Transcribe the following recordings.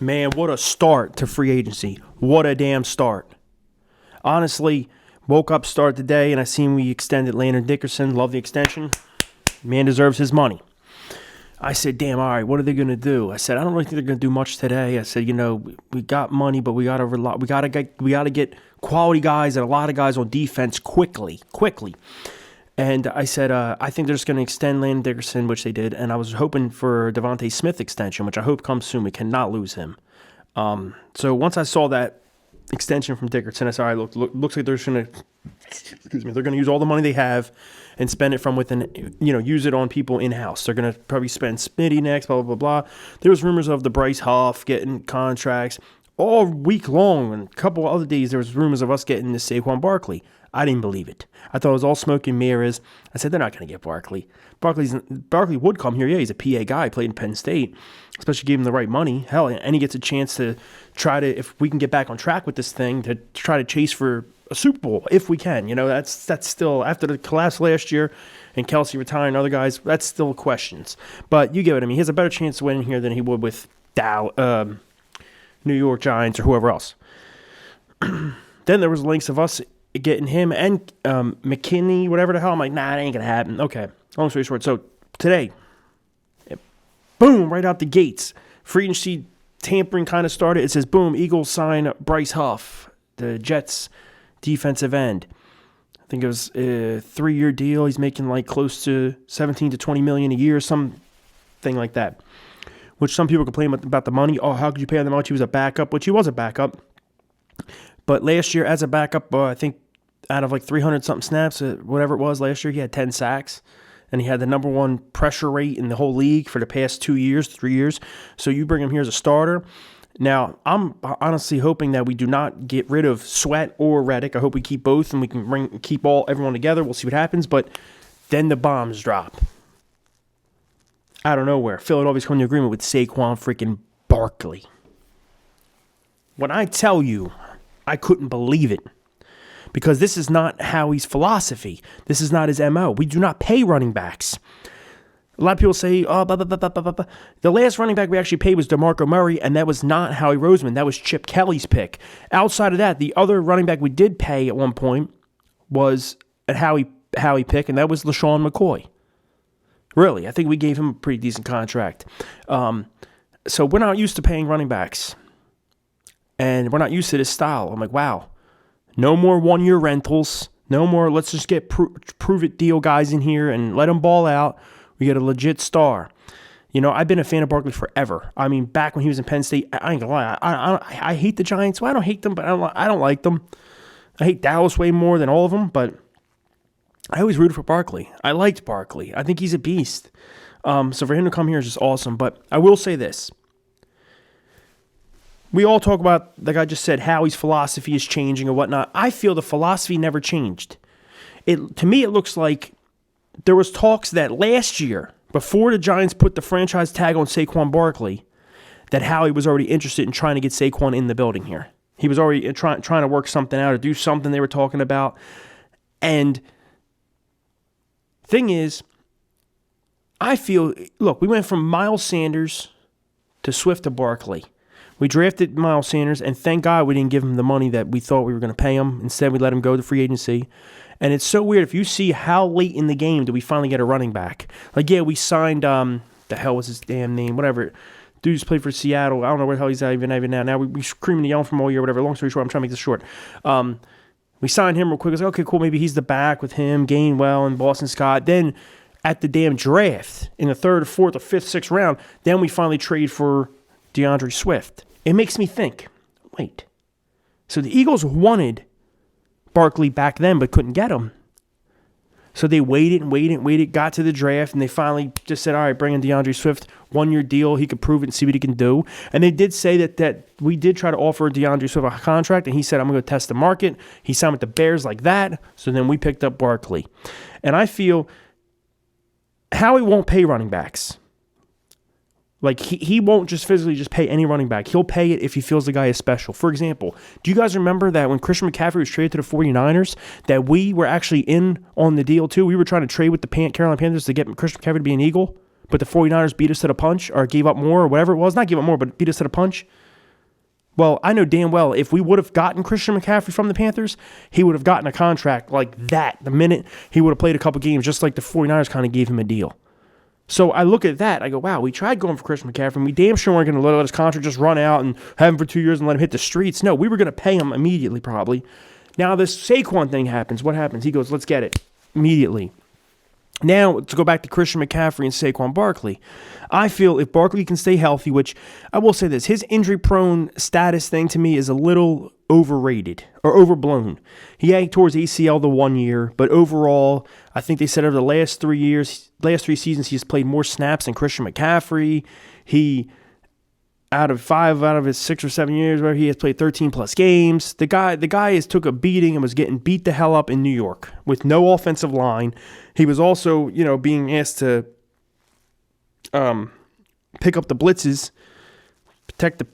Man, what a start to free agency. What a damn start. Honestly, woke up, start the day, and I seen we extended Landon Dickerson. Love the extension. Man deserves his money. I said, damn, all right, what are they going to do? I said, I don't really think they're going to do much today. I said, we got money, but we got to get quality guys and a lot of guys on defense quickly. And I said, I think they're just going to extend Landon Dickerson, which they did. And I was hoping for Devontae Smith extension, which I hope comes soon. We cannot lose him. So once I saw that extension from Dickerson, I said, all right, looks like they're going to use all the money they have and spend it from within, use it on people in-house. They're going to probably spend Smitty next, blah, blah, blah, blah. There was rumors of the Bryce Huff getting contracts all week long, and a couple other days there was rumors of us getting the Saquon Barkley. I didn't believe it. I thought it was all smoke and mirrors. I said, they're not going to get Barkley. Barkley would come here. Yeah, he's a PA guy, played in Penn State, especially give him the right money. Hell, and he gets a chance to try to, if we can get back on track with this thing, to try to chase for a Super Bowl, if we can. That's still, after the collapse last year and Kelsey retiring, other guys, that's still questions. But you get what I mean. He has a better chance to win here than he would with New York Giants or whoever else. Then there was links of us getting him and McKinney, whatever the hell. I'm like, nah, it ain't going to happen. Okay, long story short. So today, boom, right out the gates, free agency tampering kind of started. It says, boom, Eagles sign Bryce Huff, the Jets defensive end. I think it was a 3-year deal. He's making like close to 17 to 20 million a year, something like that. Which some people complain about the money. Oh, how could you pay him that much? He was a backup, which he was a backup. But last year, as a backup, I think out of like 300-something snaps, whatever it was last year, he had 10 sacks. And he had the number one pressure rate in the whole league for the past 3 years. So you bring him here as a starter. Now, I'm honestly hoping that we do not get rid of Sweat or Reddick. I hope we keep both and we can keep everyone together. We'll see what happens. But then the bombs drop. Out of nowhere, Philadelphia's coming to agreement with Saquon freaking Barkley. When I tell you, I couldn't believe it. Because this is not Howie's philosophy. This is not his MO. We do not pay running backs. A lot of people say, The last running back we actually paid was DeMarco Murray, and that was not Howie Roseman. That was Chip Kelly's pick. Outside of that, the other running back we did pay at one point was a Howie pick, and that was LaShawn McCoy. Really, I think we gave him a pretty decent contract. So we're not used to paying running backs. And we're not used to this style. I'm like, wow. No more one-year rentals. No more, let's just get prove-it deal guys in here and let them ball out. We get a legit star. I've been a fan of Barkley forever. I mean, back when he was in Penn State, I ain't gonna lie. I hate the Giants. Well, I don't hate them, but I don't like them. I hate Dallas way more than all of them, but I always rooted for Barkley. I liked Barkley. I think he's a beast. So for him to come here is just awesome. But I will say this. We all talk about, like I just said, Howie's philosophy is changing or whatnot. I feel the philosophy never changed. To me, it looks like there was talks that last year, before the Giants put the franchise tag on Saquon Barkley, that Howie was already interested in trying to get Saquon in the building here. He was already trying to work something out or do something they were talking about. And thing is, I feel, look, we went from Miles Sanders to Swift to Barkley. We drafted Miles Sanders, and thank God we didn't give him the money that we thought we were going to pay him. Instead, we let him go to free agency. And it's so weird. If you see how late in the game do we finally get a running back. Like, yeah, we signed, the hell was his damn name, whatever. Dude's played for Seattle. I don't know where the hell he's at even now. Now we screaming and yelling from all year, whatever. Long story short, I'm trying to make this short. We signed him real quick. I was like, okay, cool. Maybe he's the back with him, Gainwell, and Boston Scott. Then at the damn draft, in the 3rd, 4th, or 5th, 6th round, then we finally trade for DeAndre Swift. It makes me think, wait, so the Eagles wanted Barkley back then but couldn't get him. So they waited, got to the draft, and they finally just said, all right, bring in DeAndre Swift, 1-year deal. He could prove it and see what he can do. And they did say that we did try to offer DeAndre Swift a contract, and he said, I'm going to test the market. He signed with the Bears like that, so then we picked up Barkley. And I feel Howie won't pay running backs. Like, he won't just physically just pay any running back. He'll pay it if he feels the guy is special. For example, do you guys remember that when Christian McCaffrey was traded to the 49ers, that we were actually in on the deal too? We were trying to trade with the Carolina Panthers to get Christian McCaffrey to be an Eagle, but the 49ers beat us to the punch or gave up more or whatever it was. Not give up more, but beat us to the punch. Well, I know damn well if we would have gotten Christian McCaffrey from the Panthers, he would have gotten a contract like that the minute he would have played a couple games, just like the 49ers kind of gave him a deal. So I look at that, I go, wow, we tried going for Christian McCaffrey, and we damn sure weren't going to let his contract just run out and have him for 2 years and let him hit the streets. No, we were going to pay him immediately probably. Now this Saquon thing happens. What happens? He goes, let's get it immediately. Now, to go back to Christian McCaffrey and Saquon Barkley, I feel if Barkley can stay healthy, which I will say this, his injury-prone status thing to me is a little overrated or overblown. He towards ACL the 1 year, but overall, I think they said over the last 3 seasons, he's played more snaps than Christian McCaffrey. He, out of his 6 or 7 years, where he has played 13-plus games. The guy has took a beating and was getting beat the hell up in New York with no offensive line. He was also, being asked to pick up the blitzes, protect the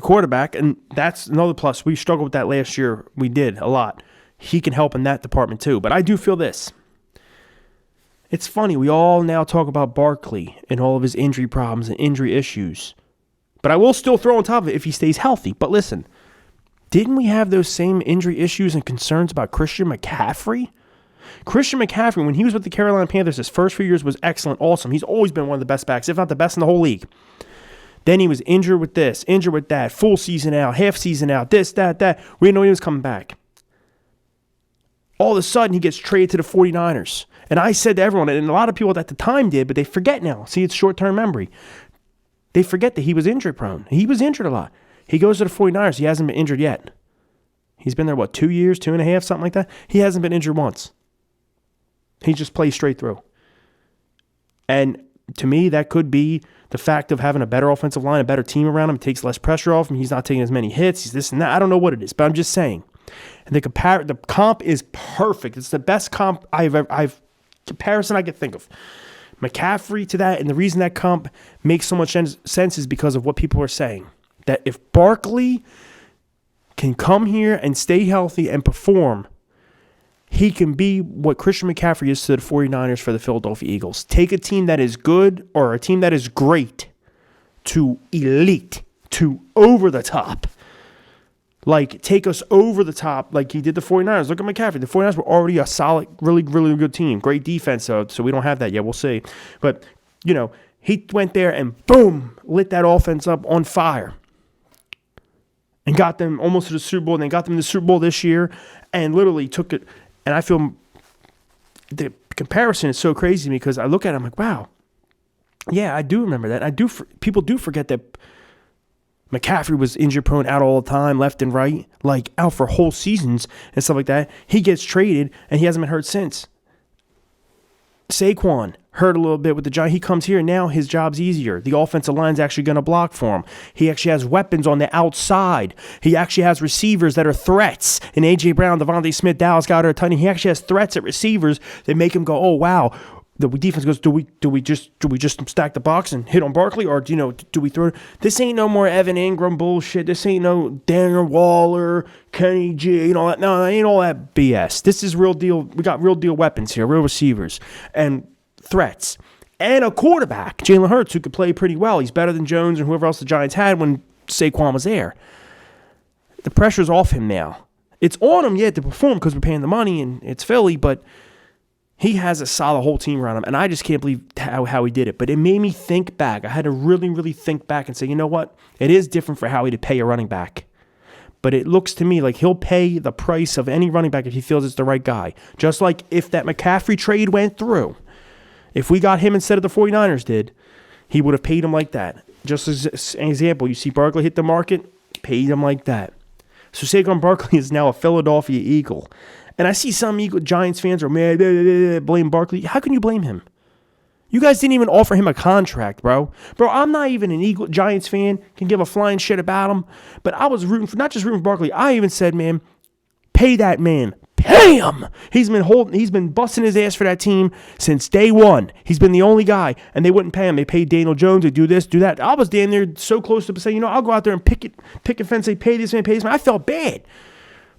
quarterback, and that's another plus. We struggled with that last year. We did a lot. He can help in that department too. But I do feel this. It's funny. We all now talk about Barkley and all of his injury problems and injury issues. But I will still throw on top of it if he stays healthy. But listen, didn't we have those same injury issues and concerns about Christian McCaffrey? Christian McCaffrey, when he was with the Carolina Panthers, his first few years was excellent, awesome. He's always been one of the best backs, if not the best in the whole league. Then he was injured with this, injured with that, full season out, half season out, this, that. We didn't know he was coming back. All of a sudden, he gets traded to the 49ers. And I said to everyone, and a lot of people at the time did, but they forget now. See, it's short-term memory. They forget that he was injury prone. He was injured a lot. He goes to the 49ers. He hasn't been injured yet. He's been there, 2 years, 2.5, something like that? He hasn't been injured once. He just plays straight through. And to me, that could be the fact of having a better offensive line, a better team around him. It takes less pressure off him. He's not taking as many hits. He's this and that. I don't know what it is, but I'm just saying. And the comp is perfect. It's the best comparison I could think of. McCaffrey to that, and the reason that comp makes so much sense is because of what people are saying. That if Barkley can come here and stay healthy and perform, he can be what Christian McCaffrey is to the 49ers for the Philadelphia Eagles. Take a team that is good or a team that is great to elite, to over the top. Like, take us over the top like he did the 49ers. Look at McCaffrey. The 49ers were already a solid, really, really good team. Great defense, so we don't have that yet. We'll see. But, he went there and, boom, lit that offense up on fire. And got them almost to the Super Bowl. And they got them to the Super Bowl this year and literally took it. And I feel the comparison is so crazy because I look at it, I'm like, wow. Yeah, I do remember that. People do forget that McCaffrey was injury prone out all the time, left and right, like out for whole seasons and stuff like that. He gets traded and he hasn't been hurt since. Saquon hurt a little bit with the Giants. He comes here and now his job's easier. The offensive line's actually going to block for him. He actually has weapons on the outside. He actually has receivers that are threats. And A.J. Brown, Devontae Smith, Dallas Goedert, Tunney. He actually has threats at receivers that make him go, oh wow. The defense goes, do we just stack the box and hit on Barkley, or do we throw? This ain't no more Evan Ingram bullshit. This ain't no Daniel Waller, Kenny G, all that. No, ain't all that BS. This is real deal. We got real deal weapons here, real receivers and threats, and a quarterback, Jalen Hurts, who could play pretty well. He's better than Jones and whoever else the Giants had when Saquon was there. The pressure's off him now. It's on him yet to perform because we're paying the money and it's Philly, but he has a solid whole team around him, and I just can't believe how he did it. But it made me think back. I had to really, really think back and say, you know what? It is different for Howie to pay a running back. But it looks to me like he'll pay the price of any running back if he feels it's the right guy. Just like if that McCaffrey trade went through. If we got him instead of the 49ers did, he would have paid him like that. Just as an example, you see Barkley hit the market, paid him like that. So Saquon Barkley is now a Philadelphia Eagle. And I see some Giants fans are mad, blame Barkley. How can you blame him? You guys didn't even offer him a contract, bro. Bro, I'm not even an Giants fan, can give a flying shit about him. But I was not just rooting for Barkley. I even said, man, pay that man. Pay him. He's been busting his ass for that team since day one. He's been the only guy, and they wouldn't pay him. They paid Daniel Jones to do this, do that. I was damn near so close to saying, I'll go out there and pick a fence, say, pay this man, pay this man. I felt bad.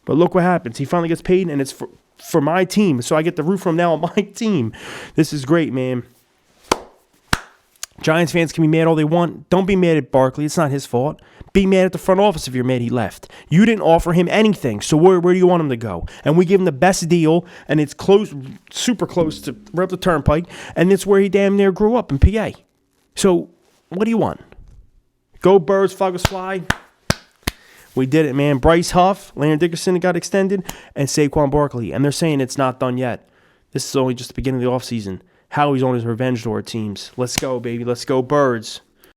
But look what happens. He finally gets paid, and it's for my team. So I get the root from now on my team. This is great, man. Giants fans can be mad all they want. Don't be mad at Barkley. It's not his fault. Be mad at the front office if you're mad he left. You didn't offer him anything, so where do you want him to go? And we give him the best deal, and it's close, super close to right up the turnpike, and it's where he damn near grew up in PA. So what do you want? Go Birds, Flock Fly. We did it, man. Bryce Huff, Landon Dickerson got extended, and Saquon Barkley. And they're saying it's not done yet. This is only just the beginning of the offseason. Howie's on his revenge tour teams. Let's go, baby. Let's go, Birds.